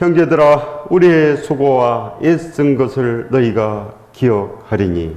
형제들아, 우리의 수고와 애쓴 것을 너희가 기억하리니.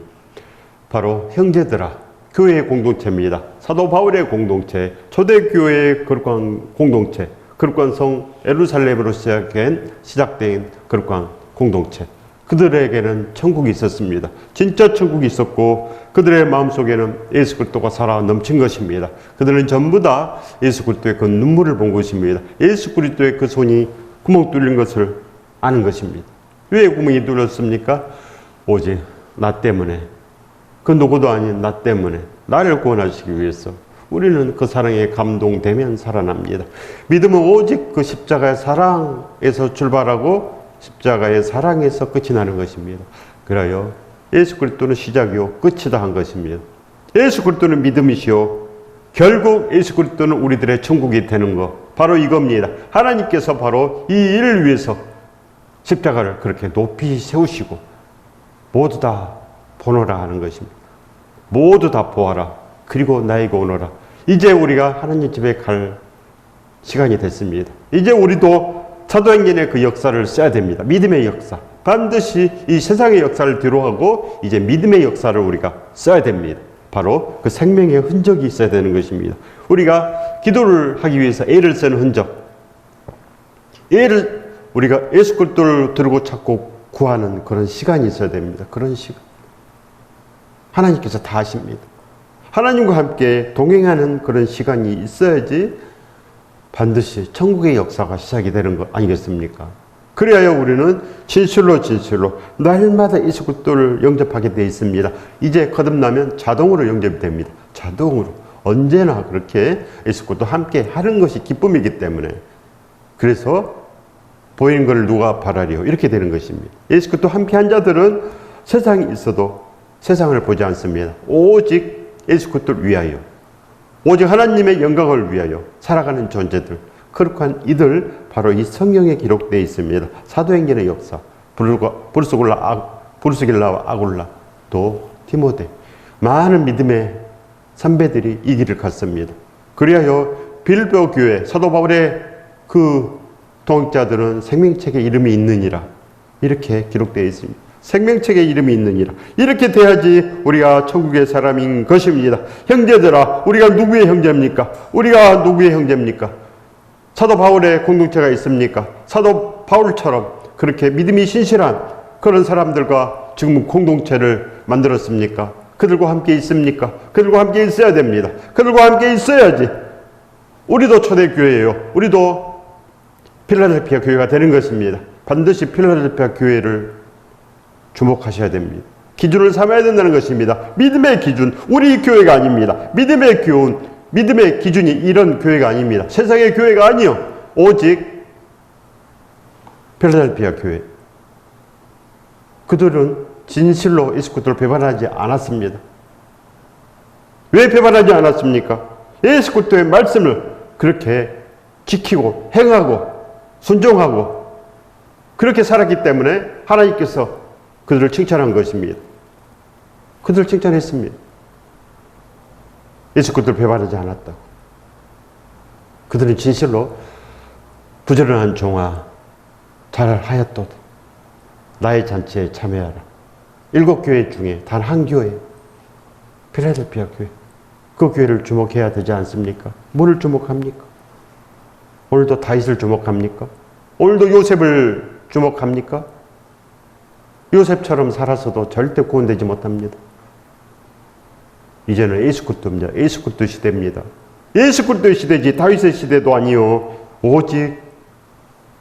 바로 형제들아, 교회의 공동체입니다. 사도 바울의 공동체, 초대교회의 거룩한 공동체, 거룩한 성 예루살렘으로 시작된 거룩한 공동체. 그들에게는 천국이 있었습니다. 진짜 천국이 있었고 그들의 마음속에는 예수 그리스도가 살아 넘친 것입니다. 그들은 전부 다 예수 그리스도의 그 눈물을 본 것입니다. 예수 그리스도의 그 손이 구멍 뚫린 것을 아는 것입니다. 왜 구멍이 뚫렸습니까? 오직 나 때문에, 그 누구도 아닌 나 때문에, 나를 구원하시기 위해서. 우리는 그 사랑에 감동되면 살아납니다. 믿음은 오직 그 십자가의 사랑에서 출발하고 십자가의 사랑에서 끝이 나는 것입니다. 그래요, 예수 그리스도는 시작이요 끝이다 한 것입니다. 예수 그리스도는 믿음이시요 결국 예수 그리스도는 우리들의 천국이 되는 것, 바로 이겁니다. 하나님께서 바로 이 일을 위해서 십자가를 그렇게 높이 세우시고 모두 다 보노라 하는 것입니다. 모두 다 보아라. 그리고 나에게 오너라. 이제 우리가 하나님 집에 갈 시간이 됐습니다. 이제 우리도 사도행전의 그 역사를 써야 됩니다. 믿음의 역사. 반드시 이 세상의 역사를 뒤로하고 이제 믿음의 역사를 우리가 써야 됩니다. 바로 그 생명의 흔적이 있어야 되는 것입니다. 우리가 기도를 하기 위해서 애를 쓰는 흔적, 애를 우리가 예수 그리스도를 들고 찾고 구하는 그런 시간이 있어야 됩니다. 그런 시간 하나님께서 다 하십니다. 하나님과 함께 동행하는 그런 시간이 있어야지 반드시 천국의 역사가 시작이 되는 것 아니겠습니까? 그래야 우리는 진실로 날마다 예수 그리스도를 영접하게 되어 있습니다. 이제 거듭나면 자동으로 영접이 됩니다. 자동으로 언제나 그렇게 예수 그리스도 함께 하는 것이 기쁨이기 때문에. 그래서 보이는 것을 누가 바라리요? 이렇게 되는 것입니다. 예수 그리스도 함께 한 자들은 세상이 있어도 세상을 보지 않습니다. 오직 예수 그리스도를 위하여, 오직 하나님의 영광을 위하여 살아가는 존재들, 거룩한 이들, 바로 이 성경에 기록되어 있습니다. 사도행전의 역사, 브루스길라와 아굴라, 또 디모데, 많은 믿음의 선배들이 이 길을 갔습니다. 그리하여 빌보 교회, 사도 바울의 그 동역자들은 생명책에 이름이 있느니라, 이렇게 기록되어 있습니다. 생명책에 이름이 있느니라. 이렇게 돼야지 우리가 천국의 사람인 것입니다. 형제들아, 우리가 누구의 형제입니까? 우리가 누구의 형제입니까? 사도 바울의 공동체가 있습니까? 사도 바울처럼 그렇게 믿음이 신실한 그런 사람들과 지금 공동체를 만들었습니까? 그들과 함께 있습니까? 그들과 함께 있어야 됩니다. 그들과 함께 있어야지 우리도 초대교회예요. 우리도 필라델피아 교회가 되는 것입니다. 반드시 필라델피아 교회를 주목하셔야 됩니다. 기준을 삼아야 된다는 것입니다. 믿음의 기준, 우리 교회가 아닙니다. 믿음의 기준이 이런 교회가 아닙니다. 세상의 교회가 아니요, 오직 필라델피아 교회. 그들은 진실로 예수 그리스도를 배반하지 않았습니다. 왜 배반하지 않았습니까? 예수 그리스도의 말씀을 그렇게 지키고 행하고 순종하고 그렇게 살았기 때문에 하나님께서 그들을 칭찬한 것입니다. 그들을 칭찬했습니다. 예수 그리스도를 배반하지 않았다고. 그들은 진실로 부지런한 종아, 잘하였도다. 나의 잔치에 참여하라. 7교회 중에 단 한 교회, 필라델피아 교회. 그 교회를 주목해야 되지 않습니까? 뭐를 주목합니까? 오늘도 다윗을 주목합니까? 오늘도 요셉을 주목합니까? 요셉처럼 살아서도 절대 구원되지 못합니다. 이제는 예수 그리스도입니다. 예수 그리스도 시대입니다. 예수 그리스도의 시대지 다윗의 시대도 아니요, 오직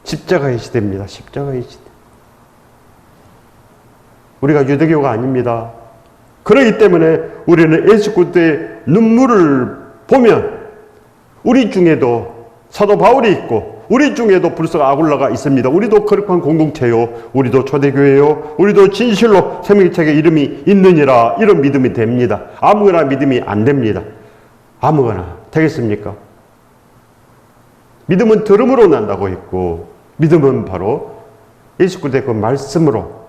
십자가의 시대입니다. 십자가의 시대. 우리가 유대교가 아닙니다. 그렇기 때문에 우리는 예수 그리스도의 눈물을 보면 우리 중에도 사도 바울이 있고 우리 중에도 불쌍 아굴라가 있습니다. 우리도 거룩한 공동체요, 우리도 초대교회요, 우리도 진실로 생명책에 이름이 있느니라, 이런 믿음이 됩니다. 아무거나 믿음이 안 됩니다. 아무거나 되겠습니까? 믿음은 들음으로 난다고 했고, 믿음은 바로 예수 그리스도의 그 말씀으로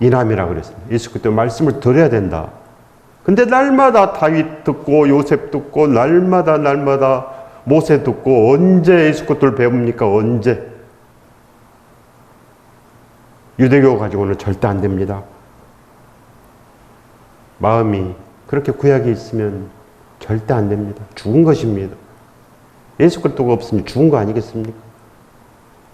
인함이라 그랬습니다. 예수 그리스도의 말씀을 들어야 된다. 근데 날마다 다윗 듣고 요셉 듣고 날마다 모세 듣고 언제 예수 그리스도를 배웁니까? 언제? 유대교 가지고는 절대 안 됩니다. 마음이 그렇게 구약에 있으면 절대 안 됩니다. 죽은 것입니다. 예수 그리스도가 없으면 죽은 거 아니겠습니까?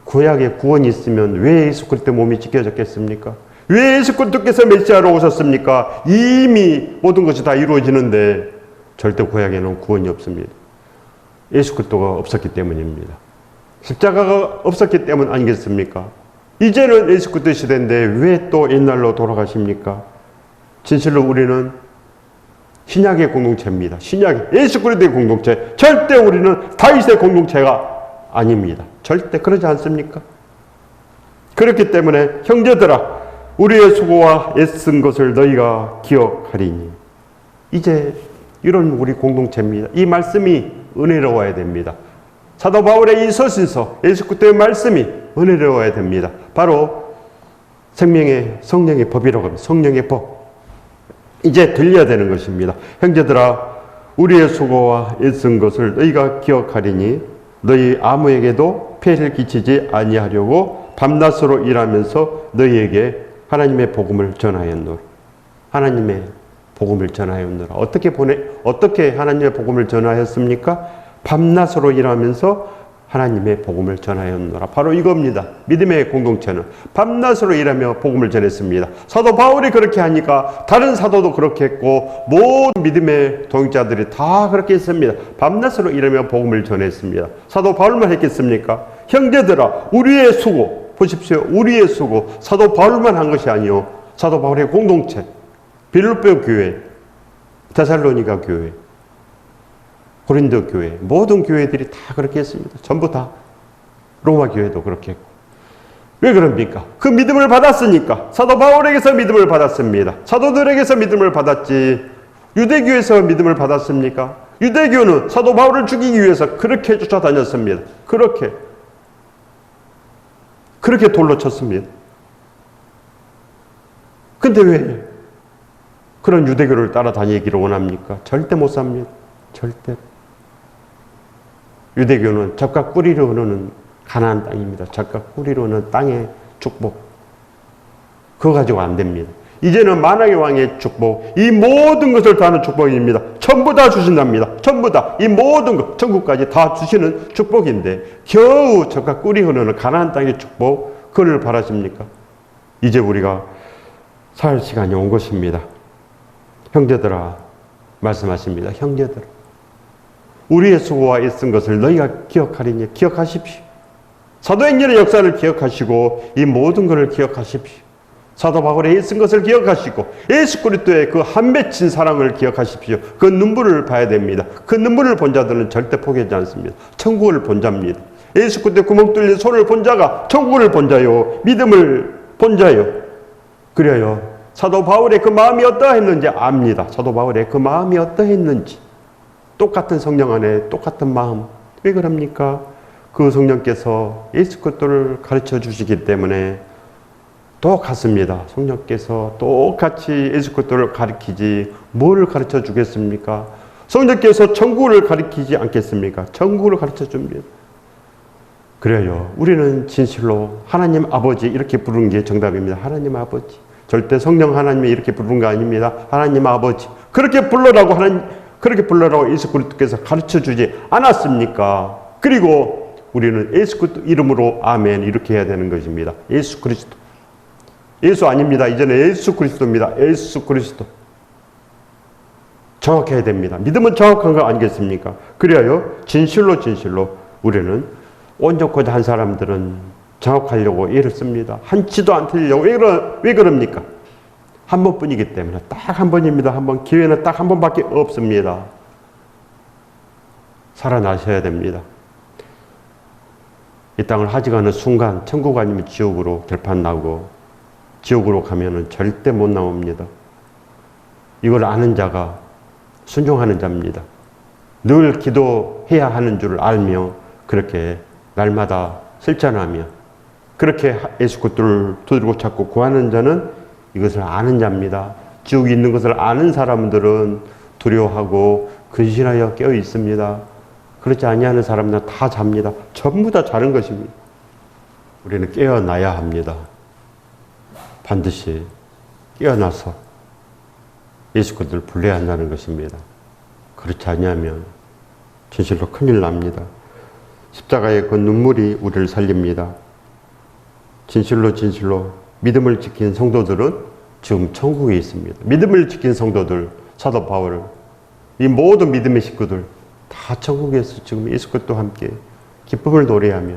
구약에 구원이 있으면 왜 예수 그리스도 몸이 찢겨졌겠습니까? 왜 예수 그리스도께서 메시아로 오셨습니까? 이미 모든 것이 다 이루어지는데 절대 구약에는 구원이 없습니다. 예수 그리스도가 없었기 때문입니다. 십자가가 없었기 때문 아니겠습니까? 이제는 예수 그리스도 시대인데 왜 또 옛날로 돌아가십니까? 진실로 우리는 신약의 공동체입니다. 신약의 예수 그리스도의 공동체. 절대 우리는 다윗의 공동체가 아닙니다. 절대 그러지 않습니까? 그렇기 때문에 형제들아 우리의 수고와 애쓴 것을 너희가 기억하리니. 이제 이런 우리 공동체입니다. 이 말씀이 은혜로워야 됩니다. 사도 바울의 이 서신서 예수 그리스도의 말씀이 은혜로워야 됩니다. 바로 생명의 성령의 법이라고 합니다. 성령의 법. 이제 들려야 되는 것입니다. 형제들아 우리의 수고와 애쓴 것을 너희가 기억하리니 너희 아무에게도 폐를 끼치지 아니하려고 밤낮으로 일하면서 너희에게 하나님의 복음을 전하였노라. 하나님의 복음을 전하였노라. 어떻게 하나님의 복음을 전하였습니까? 밤낮으로 일하면서 하나님의 복음을 전하였노라. 바로 이겁니다. 믿음의 공동체는 밤낮으로 일하며 복음을 전했습니다. 사도 바울이 그렇게 하니까 다른 사도도 그렇게 했고 모든 믿음의 동역자들이 다 그렇게 했습니다. 밤낮으로 일하며 복음을 전했습니다. 사도 바울만 했겠습니까? 형제들아 우리의 수고 보십시오. 우리의 수고 사도 바울만 한 것이 아니요 사도 바울의 공동체 빌립보 교회, 데살로니가 교회, 고린도 교회 모든 교회들이 다 그렇게 했습니다. 전부 다 로마 교회도 그렇게 했고. 왜 그럽니까? 그 믿음을 받았으니까. 사도 바울에게서 믿음을 받았습니다. 사도들에게서 믿음을 받았지 유대교에서 믿음을 받았습니까? 유대교는 사도 바울을 죽이기 위해서 그렇게 쫓아다녔습니다. 그렇게 돌로 쳤습니다. 근데 왜 그런 유대교를 따라다니기를 원합니까? 절대 못 삽니다. 절대. 유대교는 젖과 꿀이로 흐르는 가나안 땅입니다. 젖과 꿀이로 흐르는 땅의 축복. 그거 가지고 안 됩니다. 이제는 만왕의 왕의 축복, 이 모든 것을 다하는 축복입니다. 전부 다 주신답니다. 전부 다. 이 모든 것, 천국까지 다 주시는 축복인데 겨우 젖과 꿀이 흐르는 가나안 땅의 축복, 그걸 바라십니까? 이제 우리가 살 시간이 온 것입니다. 형제들아 말씀하십니다. 형제들아 우리의 수고와 애쓴 것을 너희가 기억하리니 기억하십시오. 사도행전의 역사를 기억하시고 이 모든 것을 기억하십시오. 사도 바울의 애쓴 것을 기억하시고 예수 그리스도의 그 한 맺힌 사랑을 기억하십시오. 그 눈물을 봐야 됩니다. 그 눈물을 본 자들은 절대 포기하지 않습니다. 천국을 본 자입니다. 예수 그리스도의 구멍 뚫린 손을 본 자가 천국을 본 자요 믿음을 본 자요. 그래요 사도 바울의 그 마음이 어떠했는지 압니다. 사도 바울의 그 마음이 어떠했는지. 똑같은 성령 안에 똑같은 마음. 왜 그럽니까? 그 성령께서 예수 그리스도를 가르쳐 주시기 때문에 똑같습니다. 성령께서 똑같이 예수 그리스도를 가르치지 뭘 가르쳐 주겠습니까? 성령께서 천국을 가르치지 않겠습니까? 천국을 가르쳐 줍니다. 그래요. 우리는 진실로 하나님 아버지 이렇게 부르는 게 정답입니다. 하나님 아버지. 절대 성령 하나님이 이렇게 부르는 거 아닙니다. 하나님 아버지. 그렇게 불러라고 예수 그리스도께서 가르쳐 주지 않았습니까? 그리고 우리는 예수 그리스도 이름으로 아멘 이렇게 해야 되는 것입니다. 예수 그리스도. 예수 아닙니다. 이제는 예수 그리스도입니다. 예수 그리스도. 정확해야 됩니다. 믿음은 정확한 거 아니겠습니까? 그래요. 진실로 우리는 온전코자 한 사람들은 정확하려고 애를 씁니다. 한치도 안 틀리려고. 왜 그럽니까? 한 번뿐이기 때문에. 딱 한 번입니다. 한 번. 기회는 딱 한 번밖에 없습니다. 살아나셔야 됩니다. 이 땅을 하직하는 순간 천국 아니면 지옥으로 결판 나고 지옥으로 가면은 절대 못 나옵니다. 이걸 아는 자가 순종하는 자입니다. 늘 기도해야 하는 줄 알며 그렇게 날마다 실천하며 그렇게 예수 그리스도를 두드리고 찾고 구하는 자는 이것을 아는 자입니다. 지옥이 있는 것을 아는 사람들은 두려워하고 근신하여 깨어 있습니다. 그렇지 아니하는 사람들은 다 잡니다. 전부 다 자는 것입니다. 우리는 깨어나야 합니다. 반드시 깨어나서 예수 그리스도를 불러야 한다는 것입니다. 그렇지 않으면 진실로 큰일 납니다. 십자가의 그 눈물이 우리를 살립니다. 진실로 믿음을 지킨 성도들은 지금 천국에 있습니다. 믿음을 지킨 성도들, 사도 바울, 이 모든 믿음의 식구들 다 천국에서 지금 예수 그리스도와 함께 기쁨을 노래하며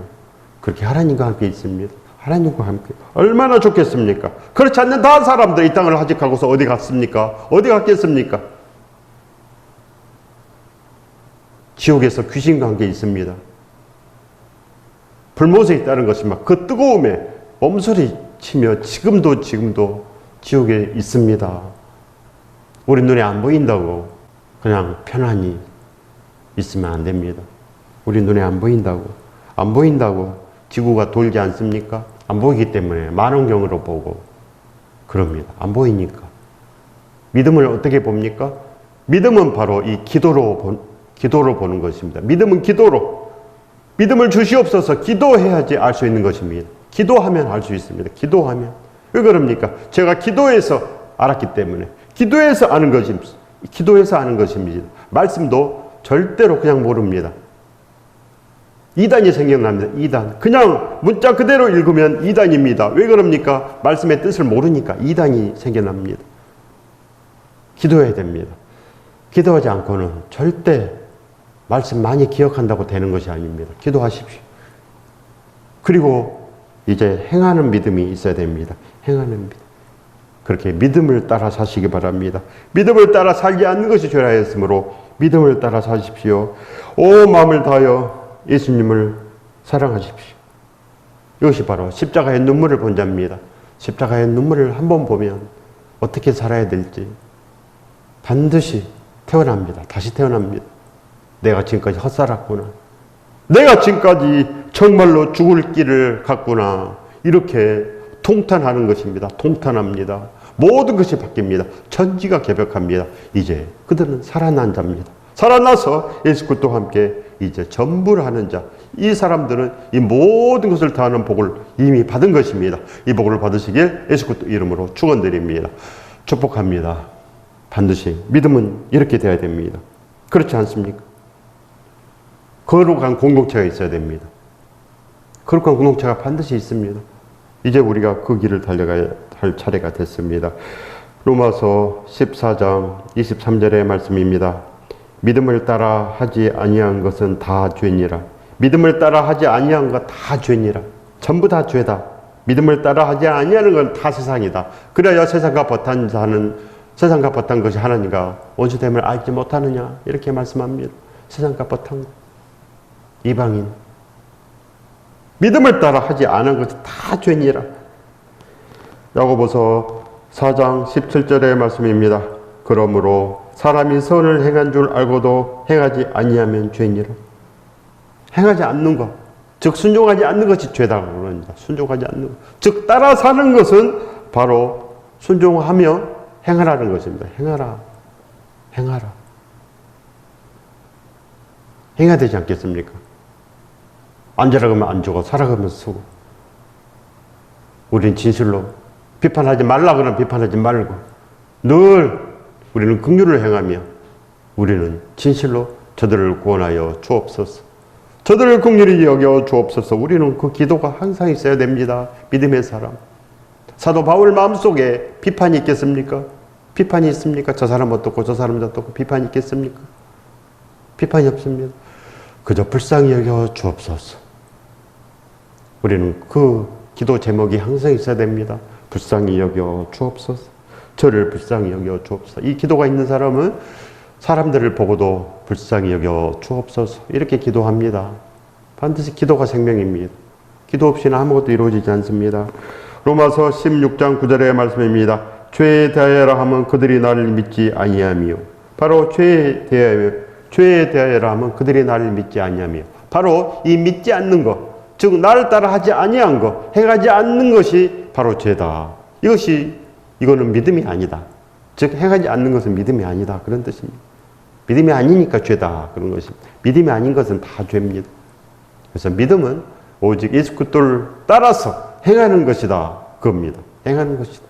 그렇게 하나님과 함께 있습니다. 하나님과 함께 얼마나 좋겠습니까? 그렇지 않는 다른 사람들 이 땅을 하직하고서 어디 갔습니까? 어디 갔겠습니까? 지옥에서 귀신과 함께 있습니다. 불못에 있다는 것이지만 그 뜨거움에 몸소리 치며 지금도 지옥에 있습니다. 우리 눈에 안 보인다고 그냥 편안히 있으면 안 됩니다. 우리 눈에 안 보인다고 지구가 돌지 않습니까? 안 보이기 때문에 만원경으로 보고 그럽니다. 안 보이니까. 믿음을 어떻게 봅니까? 믿음은 바로 이 기도로 보는 것입니다. 믿음은 기도로. 믿음을 주시옵소서. 기도해야지 알 수 있는 것입니다. 기도하면 알 수 있습니다. 기도하면. 왜 그럽니까? 제가 기도해서 알았기 때문에. 기도해서 아는 것입니다. 말씀도 절대로 그냥 모릅니다. 이단이 생겨납니다. 이단. 그냥 문자 그대로 읽으면 이단입니다. 왜 그럽니까? 말씀의 뜻을 모르니까 이단이 생겨납니다. 기도해야 됩니다. 기도하지 않고는 절대 말씀 많이 기억한다고 되는 것이 아닙니다. 기도하십시오. 그리고 이제 행하는 믿음이 있어야 됩니다. 행하는 믿음. 그렇게 믿음을 따라 사시기 바랍니다. 믿음을 따라 살지 않는 것이 죄라 했으므로 믿음을 따라 사십시오. 온 마음을 다하여 예수님을 사랑하십시오. 이것이 바로 십자가의 눈물을 본 자입니다. 십자가의 눈물을 한번 보면 어떻게 살아야 될지 반드시 태어납니다. 다시 태어납니다. 내가 지금까지 헛살았구나. 내가 지금까지 정말로 죽을 길을 갔구나. 이렇게 통탄하는 것입니다. 통탄합니다. 모든 것이 바뀝니다. 천지가 개벽합니다. 이제 그들은 살아난 자입니다. 살아나서 예수 그리스도와 함께 이제 전부를 하는 자. 이 사람들은 이 모든 것을 다하는 복을 이미 받은 것입니다. 이 복을 받으시길 예수 그리스도 이름으로 축원드립니다. 축복합니다. 반드시 믿음은 이렇게 돼야 됩니다. 그렇지 않습니까? 거룩한 공동체가 있어야 됩니다. 거룩한 공동체가 반드시 있습니다. 이제 우리가 그 길을 달려가야 할 차례가 됐습니다. 로마서 14장 23절의 말씀입니다. 믿음을 따라 하지 아니한 것은 다 죄니라. 믿음을 따라 하지 아니한 것 다 죄니라. 전부 다 죄다. 믿음을 따라 하지 아니하는 건 다 세상이다. 그래야 세상과 버탄 것이 하나님과 원수됨을 알지 못하느냐 이렇게 말씀합니다. 세상과 버탄 것. 이방인. 믿음을 따라 하지 않은 것이 다 죄니라. 야고보서 4장 17절의 말씀입니다. 그러므로 사람이 선을 행한 줄 알고도 행하지 아니하면 죄니라. 행하지 않는 것, 즉 순종하지 않는 것이 죄다 그럽니다. 순종하지 않는 것, 즉 따라 사는 것은 바로 순종하며 행하라는 것입니다. 행하라. 행해야 되지 않겠습니까? 앉으라 그러면 앉고 서라 그러면 서고. 우리는 진실로 비판하지 말라 그러면 비판하지 말고 늘 우리는 긍휼을 행하며 우리는 진실로 저들을 구원하여 주옵소서. 저들을 긍휼히 여겨 주옵소서. 우리는 그 기도가 항상 있어야 됩니다. 믿음의 사람. 사도 바울 마음속에 비판이 있겠습니까? 비판이 있습니까? 저 사람 어떻고 저 사람 어떻고 비판이 있겠습니까? 비판이 없습니다. 그저 불쌍히 여겨 주옵소서. 우리는 그 기도 제목이 항상 있어야 됩니다. 불쌍히 여겨 주옵소서. 저를 불쌍히 여겨 주옵소서. 이 기도가 있는 사람은 사람들을 보고도 불쌍히 여겨 주옵소서. 이렇게 기도합니다. 반드시 기도가 생명입니다. 기도 없이는 아무것도 이루어지지 않습니다. 로마서 16장 9절의 말씀입니다. 죄에 대하여라 하면 그들이 나를 믿지 아니하며. 바로 죄에 대하여라 하면 그들이 나를 믿지 아니하며. 바로 이 믿지 않는 것, 즉 나를 따라 하지 아니한 것, 행하지 않는 것이 바로 죄다. 이거는 믿음이 아니다. 즉 행하지 않는 것은 믿음이 아니다. 그런 뜻입니다. 믿음이 아니니까 죄다. 그런 것입니다. 믿음이 아닌 것은 다 죄입니다. 그래서 믿음은 오직 예수 그리스도를 따라서 행하는 것이다. 그겁니다. 행하는 것이다.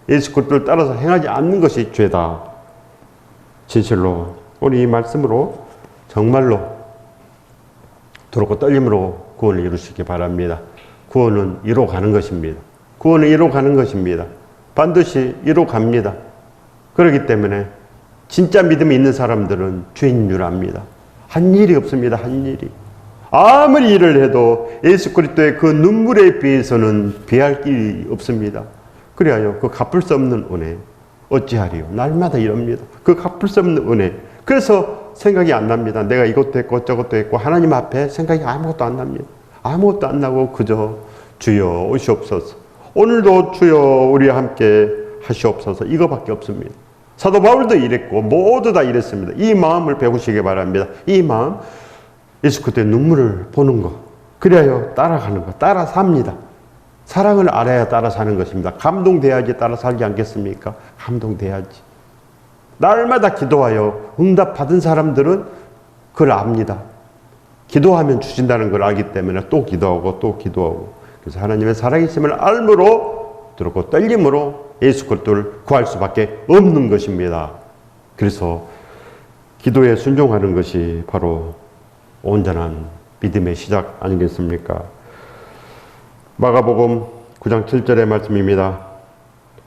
예수 그리스도를 따라서 행하지 않는 것이 죄다. 진실로 우리 이 말씀으로 정말로 두렵고 떨림으로 구원을 이루시기 바랍니다. 구원은 이로 가는 것입니다. 구원은 이로 가는 것입니다. 반드시 이로 갑니다. 그렇기 때문에 진짜 믿음이 있는 사람들은 주인 줄 압니다. 한 일이 없습니다. 한 일이. 아무리 일을 해도 예수 그리스도의 그 눈물에 비해서는 비할 길이 없습니다. 그래야 그 갚을 수 없는 은혜 어찌하리요. 날마다 이럽니다. 그 갚을 수 없는 은혜. 그래서 생각이 안 납니다. 내가 이것도 했고 저것도 했고 하나님 앞에 생각이 아무것도 안 납니다. 아무것도 안 나고 그저 주여 오시옵소서. 오늘도 주여 우리와 함께 하시옵소서. 이거밖에 없습니다. 사도 바울도 이랬고 모두 다 이랬습니다. 이 마음을 배우시기 바랍니다. 이 마음, 예수 그리스도의 눈물을 보는 것, 그래야 따라가는 것, 따라 삽니다. 사랑을 알아야 따라 사는 것입니다. 감동돼야지 따라 살지 않겠습니까? 감동돼야지. 날마다 기도하여 응답받은 사람들은 그걸 압니다. 기도하면 주신다는 걸 알기 때문에 또 기도하고 또 기도하고, 그래서 하나님의 살아계심을 알므로 들었고 떨림으로 예수 그리스도를 구할 수밖에 없는 것입니다. 그래서 기도에 순종하는 것이 바로 온전한 믿음의 시작 아니겠습니까? 마가복음 9장 7절의 말씀입니다.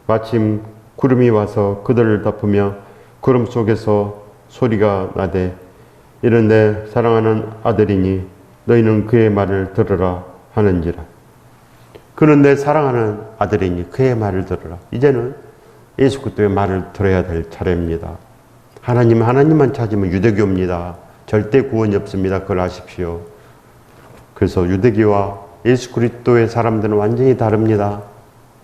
마침 구름이 와서 그들을 덮으며 구름 속에서 소리가 나되 이는 내 사랑하는 아들이니 너희는 그의 말을 들으라 하는지라. 그는 내 사랑하는 아들이니 그의 말을 들으라. 이제는 예수 그리스도의 말을 들어야 될 차례입니다. 하나님만 찾으면 유대교입니다. 절대 구원이 없습니다. 그걸 아십시오. 그래서 유대교와 예수 그리스도의 사람들은 완전히 다릅니다.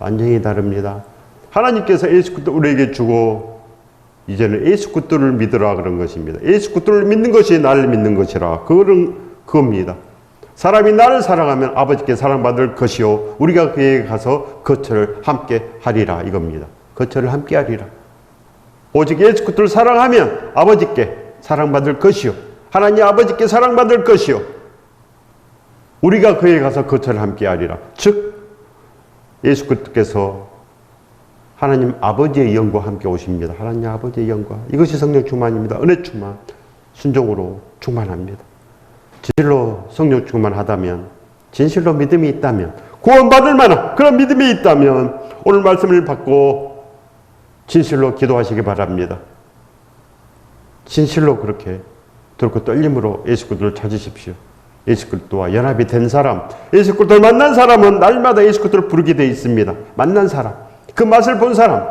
완전히 다릅니다. 하나님께서 예수 그리스도를 우리에게 주고 이제는 예수 그리스도를 믿으라 그런 것입니다. 예수 그리스도를 믿는 것이 나를 믿는 것이라. 그겁니다. 사람이 나를 사랑하면 아버지께 사랑받을 것이요 우리가 그에게 가서 거처를 함께 하리라 이겁니다. 거처를 함께 하리라. 오직 예수 그리스도를 사랑하면 아버지께 사랑받을 것이요 하나님 아버지께 사랑받을 것이요 우리가 그에게 가서 거처를 함께 하리라. 즉 예수 그리스도께서 하나님 아버지의 영과 함께 오십니다. 하나님 아버지의 영과. 이것이 성령 충만입니다. 은혜 충만. 순종으로 충만합니다. 진실로 성령 충만하다면, 진실로 믿음이 있다면, 구원받을 만한 그런 믿음이 있다면 오늘 말씀을 받고 진실로 기도하시기 바랍니다. 진실로 그렇게 들고 떨림으로 예수 그리스도를 찾으십시오. 예수 그리스도와 연합이 된 사람, 예수 그리스도를 만난 사람은 날마다 예수 그리스도를 부르게 되어 있습니다. 만난 사람, 그 맛을 본 사람,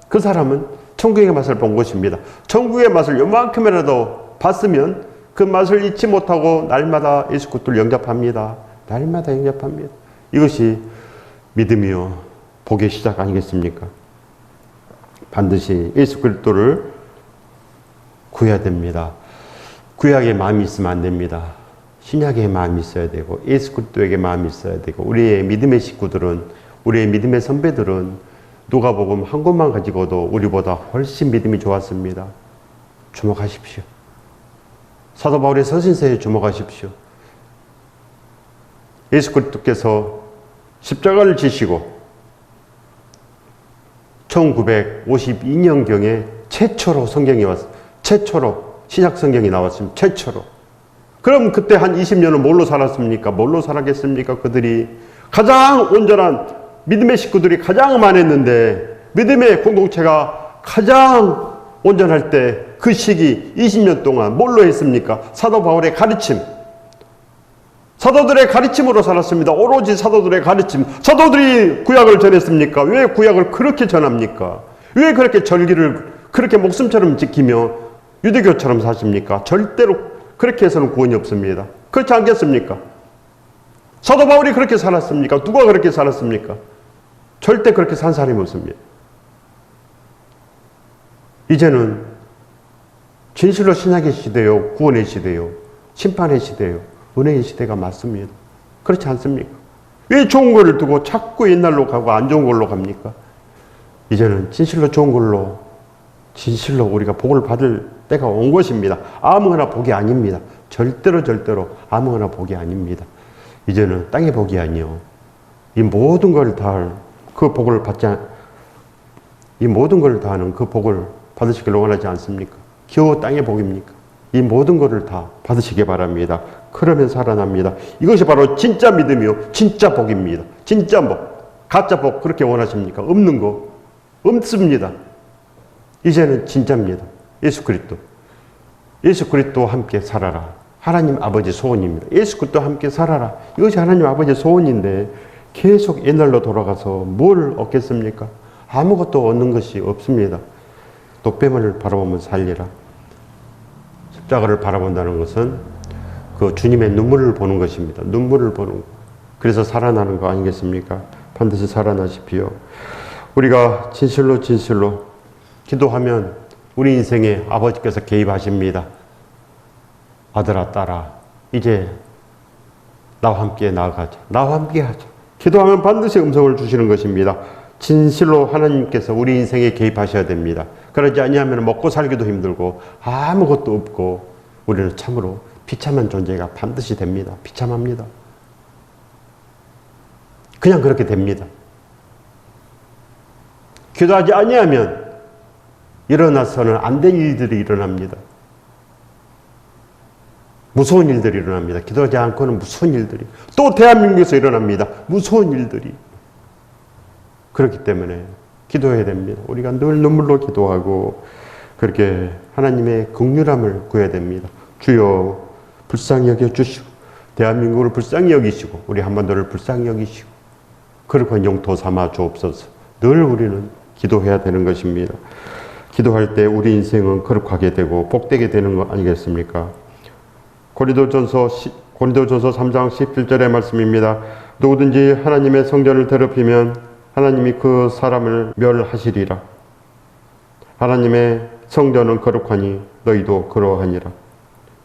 그 사람은 천국의 맛을 본 것입니다. 천국의 맛을 요만큼이라도 봤으면 그 맛을 잊지 못하고 날마다 예수 그리스도를 영접합니다. 날마다 영접합니다. 이것이 믿음이요 복의 시작 아니겠습니까? 반드시 예수 그리스도를 구해야 됩니다. 구약의 마음이 있으면 안 됩니다. 신약의 마음이 있어야 되고 예수 그리스도에게 마음이 있어야 되고 우리의 믿음의 식구들은, 우리의 믿음의 선배들은 누가복음 한 권만 가지고도 우리보다 훨씬 믿음이 좋았습니다. 주목하십시오. 사도 바울의 서신서에 주목하십시오. 예수 그리스도께서 십자가를 지시고 1952년경에 최초로 성경이 왔습니다. 최초로 신약 성경이 나왔습니다. 최초로. 그럼 그때 한 20년은 뭘로 살았습니까? 뭘로 살았겠습니까? 그들이 가장 온전한 믿음의 식구들이 가장 많았는데 믿음의 공동체가 가장 온전할 때 그 시기 20년 동안 뭘로 했습니까? 사도 바울의 가르침, 사도들의 가르침으로 살았습니다. 오로지 사도들의 가르침. 사도들이 구약을 전했습니까? 왜 구약을 그렇게 전합니까? 왜 그렇게 절기를 그렇게 목숨처럼 지키며 유대교처럼 사십니까? 절대로 그렇게 해서는 구원이 없습니다. 그렇지 않겠습니까? 사도 바울이 그렇게 살았습니까? 누가 그렇게 살았습니까? 절대 그렇게 산 사람이 없습니다. 이제는 진실로 신약의 시대요, 구원의 시대요, 심판의 시대요, 은혜의 시대가 맞습니다. 그렇지 않습니까? 왜 좋은 거를 두고 자꾸 옛날로 가고 안 좋은 걸로 갑니까? 이제는 진실로 좋은 걸로, 진실로 우리가 복을 받을 때가 온 것입니다. 아무거나 복이 아닙니다. 절대로 아무거나 복이 아닙니다. 이제는 땅의 복이 아니요, 이 모든 걸 다 그 복을 이 모든 것을 다하는 그 복을 받으시길 원하지 않습니까? 겨우 땅의 복입니까? 이 모든 것을 다 받으시기 바랍니다. 그러면 살아납니다. 이것이 바로 진짜 믿음이요, 진짜 복입니다. 진짜 복, 가짜 복 그렇게 원하십니까? 없는 거 없습니다. 이제는 진짜입니다. 예수 그리스도와 함께 살아라. 하나님 아버지 소원입니다. 예수 그리스도와 함께 살아라. 이것이 하나님 아버지 소원인데 계속 옛날로 돌아가서 뭘 얻겠습니까? 아무것도 얻는 것이 없습니다. 독배물을 바라보면 살리라. 십자가를 바라본다는 것은 그 주님의 눈물을 보는 것입니다. 눈물을 보는 것. 그래서 살아나는 거 아니겠습니까? 반드시 살아나십시오. 우리가 진실로 기도하면 우리 인생에 아버지께서 개입하십니다. 아들아, 딸아, 이제 나와 함께 나아가자. 나와 함께 하자. 기도하면 반드시 음성을 주시는 것입니다. 진실로 하나님께서 우리 인생에 개입하셔야 됩니다. 그러지 아니하면 먹고 살기도 힘들고 아무것도 없고 우리는 참으로 비참한 존재가 반드시 됩니다. 비참합니다. 그냥 그렇게 됩니다. 기도하지 아니하면 일어나서는 안 될 일들이 일어납니다. 무서운 일들이 일어납니다. 기도하지 않고는 무서운 일들이. 또 대한민국에서 일어납니다. 무서운 일들이. 그렇기 때문에 기도해야 됩니다. 우리가 늘 눈물로 기도하고 그렇게 하나님의 긍휼함을 구해야 됩니다. 주여 불쌍히 여겨주시고 대한민국을 불쌍히 여기시고 우리 한반도를 불쌍히 여기시고 그렇게 영토 삼아 주옵소서. 늘 우리는 기도해야 되는 것입니다. 기도할 때 우리 인생은 거룩하게 되고 복되게 되는 거 아니겠습니까? 고린도전서 3장 17절의 말씀입니다. 누구든지 하나님의 성전을 더럽히면 하나님이 그 사람을 멸하시리라. 하나님의 성전은 거룩하니 너희도 그러하니라.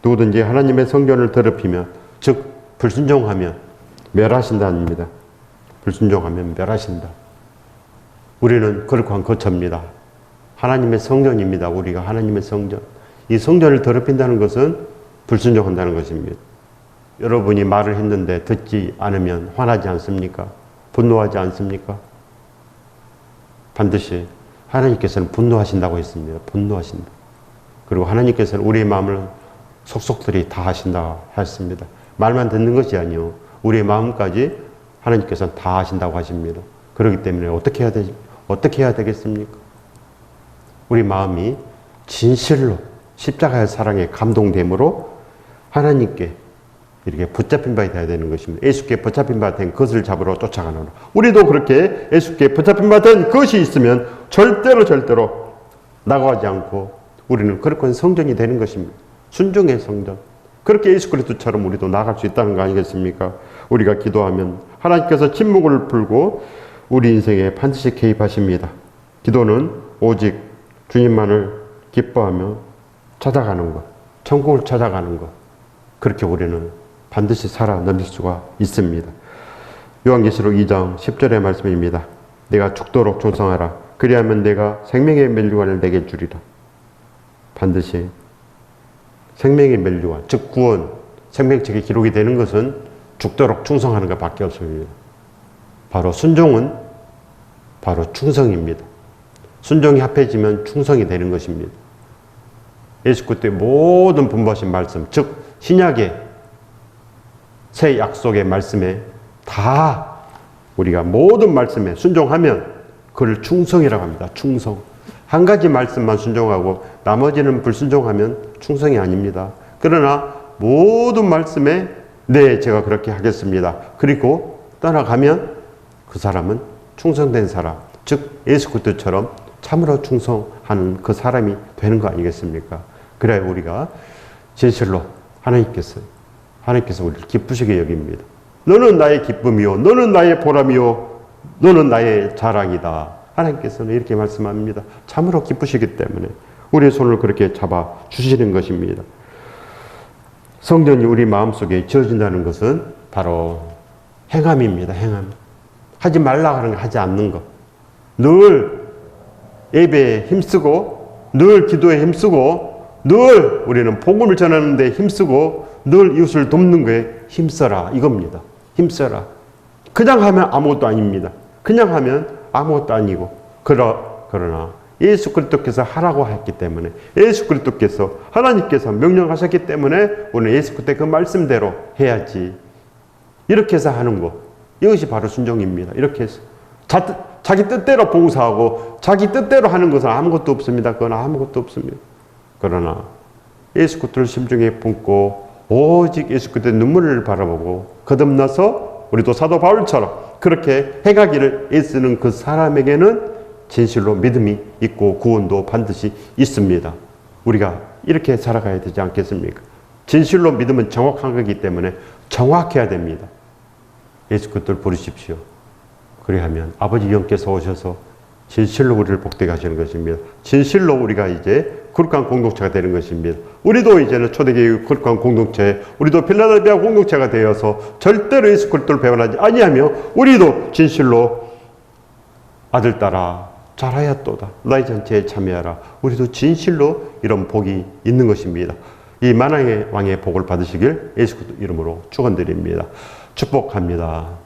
누구든지 하나님의 성전을 더럽히면, 즉 불순종하면 멸하신다입니다. 불순종하면 멸하신다. 우리는 거룩한 거처입니다. 하나님의 성전입니다. 우리가 하나님의 성전. 이 성전을 더럽힌다는 것은 불순종한다는 것입니다. 여러분이 말을 했는데 듣지 않으면 화나지 않습니까? 분노하지 않습니까? 반드시 하나님께서는 분노하신다고 했습니다. 분노하신다. 그리고 하나님께서는 우리의 마음을 속속들이 다 하신다 했습니다. 말만 듣는 것이 아니요. 우리의 마음까지 하나님께서는 다 하신다고 하십니다. 그렇기 때문에 어떻게 해야 되겠습니까? 우리 마음이 진실로 십자가의 사랑에 감동됨으로 하나님께 이렇게 붙잡힌 바 되어야 되는 것입니다. 예수께 붙잡힌 바 된 것을 잡으러 쫓아가노라. 우리도 그렇게 예수께 붙잡힌 바 된 것이 있으면 절대로 나가지 않고 우리는 거룩한 성전이 되는 것입니다. 순종의 성전. 그렇게 예수 그리스도처럼 우리도 나갈 수 있다는 거 아니겠습니까? 우리가 기도하면 하나님께서 침묵을 풀고 우리 인생에 반드시 개입하십니다. 기도는 오직 주님만을 기뻐하며 찾아가는 것, 천국을 찾아가는 것. 그렇게 우리는 반드시 살아남을 수가 있습니다. 요한계시록 2장 10절의 말씀입니다. 내가 죽도록 충성하라. 그리하면 내가 생명의 멸류관을 내게 주리라. 반드시 생명의 멸류관, 즉 구원, 생명책에 기록이 되는 것은 죽도록 충성하는 것밖에 없습니다. 바로 순종은 바로 충성입니다. 순종이 합해지면 충성이 되는 것입니다. 예수 그리스도의 모든 분부하신 말씀, 즉 신약의 새 약속의 말씀에 다 우리가 모든 말씀에 순종하면 그를 충성이라고 합니다. 충성. 한 가지 말씀만 순종하고 나머지는 불순종하면 충성이 아닙니다. 그러나 모든 말씀에 네, 제가 그렇게 하겠습니다. 그리고 떠나가면 그 사람은 충성된 사람, 즉 예수 그리스도처럼 참으로 충성하는 그 사람이 되는 거 아니겠습니까? 그래야 우리가 진실로 하나님께서 우리를 기쁘시게 여깁니다. 너는 나의 기쁨이요, 너는 나의 보람이요, 너는 나의 자랑이다. 하나님께서는 이렇게 말씀합니다. 참으로 기쁘시기 때문에 우리의 손을 그렇게 잡아 주시는 것입니다. 성전이 우리 마음속에 지어진다는 것은 바로 행함입니다. 행함. 하지 말라 하는 거 하지 않는 것. 늘 예배에 힘쓰고 늘 기도에 힘쓰고 늘 우리는 복음을 전하는 데 힘쓰고 늘 이웃을 돕는 거에 힘써라 이겁니다. 힘써라. 그냥 하면 아무것도 아닙니다. 그냥 하면 아무것도 아니고 그러나 예수 그리스도께서 하라고 했기 때문에 예수 그리스도께서 하나님께서 명령하셨기 때문에 우리는 예수 그때 그 말씀대로 해야지. 이렇게 해서 하는 것, 이것이 바로 순종입니다. 이렇게 해서 자기 뜻대로 봉사하고 자기 뜻대로 하는 것은 아무것도 없습니다. 그건 아무것도 없습니다. 그러나 예수 그리스도를 심중에 품고 오직 예수 그리스도의 눈물을 바라보고 거듭나서 우리도 사도 바울처럼 그렇게 해가기를 애쓰는 그 사람에게는 진실로 믿음이 있고 구원도 반드시 있습니다. 우리가 이렇게 살아가야 되지 않겠습니까? 진실로 믿음은 정확한 거기 때문에 정확해야 됩니다. 예수 그리스도를 부르십시오. 그리하면 아버지 영께서 오셔서 진실로 우리를 복되게 하시는 것입니다. 진실로 우리가 이제 거룩한 공동체가 되는 것입니다. 우리도 이제는 초대교회 거룩한 공동체, 우리도 필라델피아 공동체가 되어서 절대로 예수 그리스도를 배반하지 아니하며 우리도 진실로 아들 따라 자라야또다. 나의 전체에 참여하라. 우리도 진실로 이런 복이 있는 것입니다. 이 만왕의 왕의 복을 받으시길 예수 그리스도 이름으로 축원드립니다. 축복합니다.